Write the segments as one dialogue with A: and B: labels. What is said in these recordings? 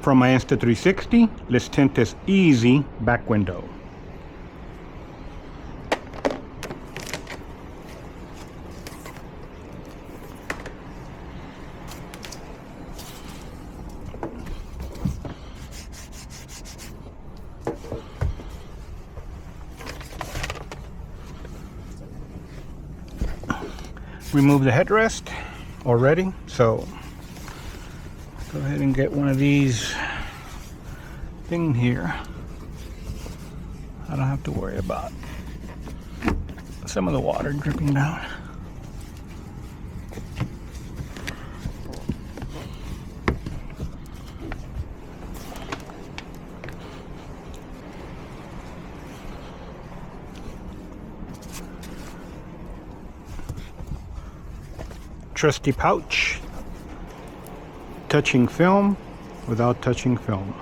A: from my Insta360, let's tint this easy back window. Remove the headrest already, so go ahead and get one of these thing here. I don't have to worry about some of the water dripping down. Trusty pouch, touching film without touching film.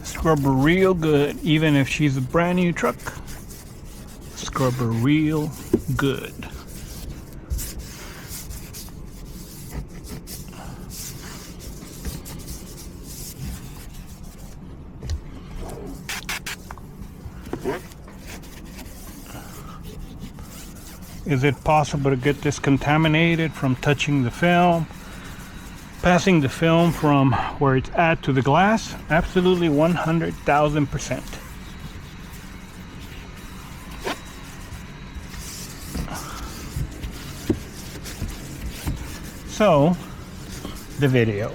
A: Scrub her real good, even if she's a brand new truck. Scrub her real good. Is it possible to get this contaminated from touching the film? Passing the film from where it's at to the glass? Absolutely, 100,000%. So, the video.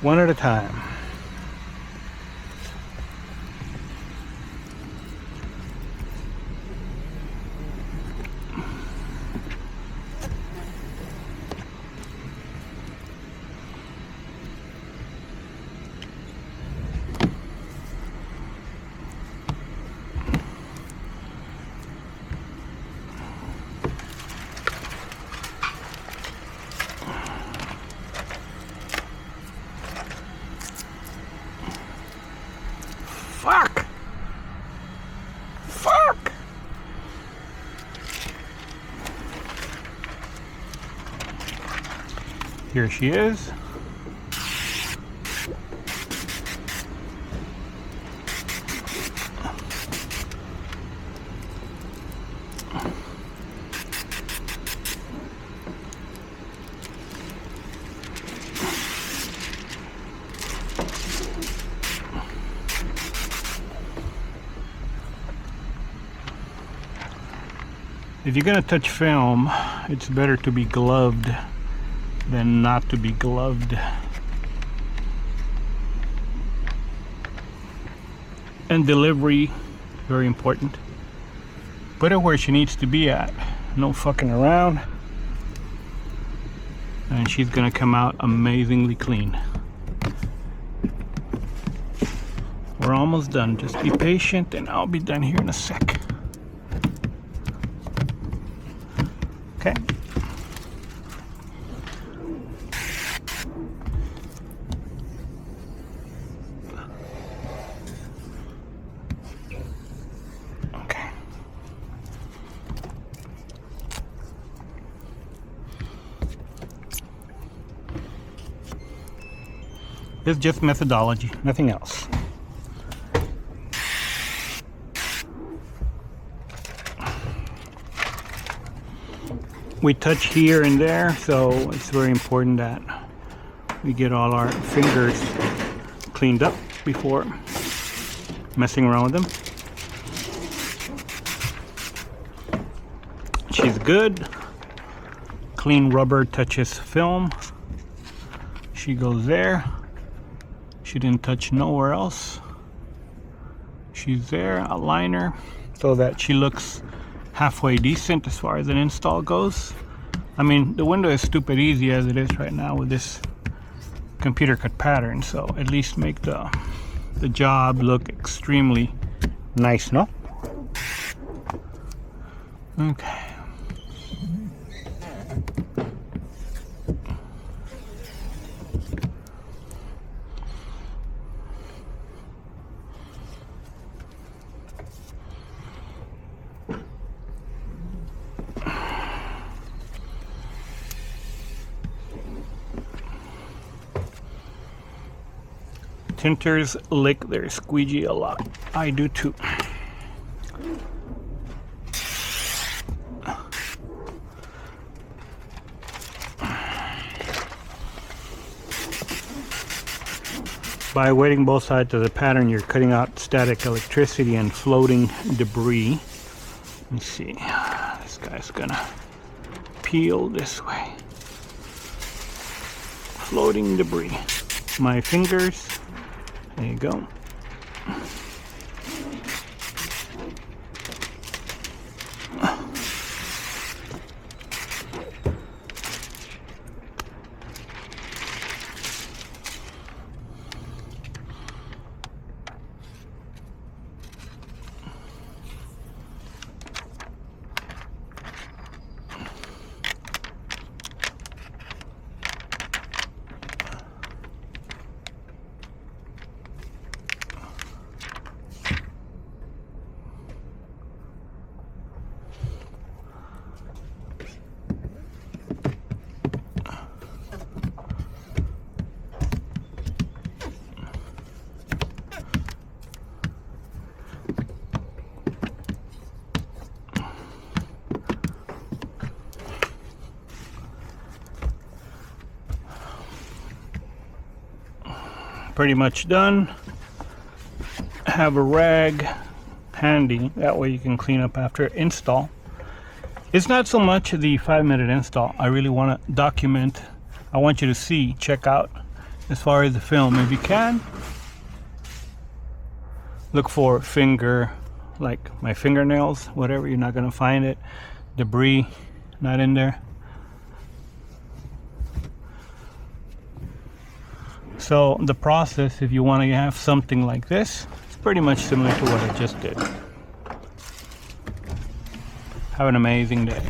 A: One at a time. Fuck! Fuck! Here she is. If you're gonna touch film, it's better to be gloved than not to be gloved. And delivery, very important. Put her where she needs to be at. No fucking around. And she's gonna come out amazingly clean. We're almost done. Just be patient and I'll be done here in a sec. Okay. Okay. It's just methodology, nothing else. We touch here and there, so it's very important that we get all our fingers cleaned up before messing around with them. She's good. Clean rubber touches film. She goes there. She didn't touch nowhere else. She's there, a liner, so that she looks halfway decent as far as an install goes. I mean, the window is stupid easy as it is right now with this computer cut pattern, so at least make the job look extremely nice, no? Okay. Tinters lick their squeegee a lot. I do too. By wetting both sides of the pattern, you're cutting out static electricity and floating debris. Let's see. This guy's gonna peel this way. Floating debris. My fingers. There you go. Pretty much done. Have a rag handy, that way you can clean up after install. It's not so much the 5-minute install. I really want to document. I want you to see, check out as far as the film. If you can, look for finger, like my fingernails, whatever. You're not going to find it. Debris not in there. So the process, if you want to have something like this, it's pretty much similar to what I just did. Have an amazing day.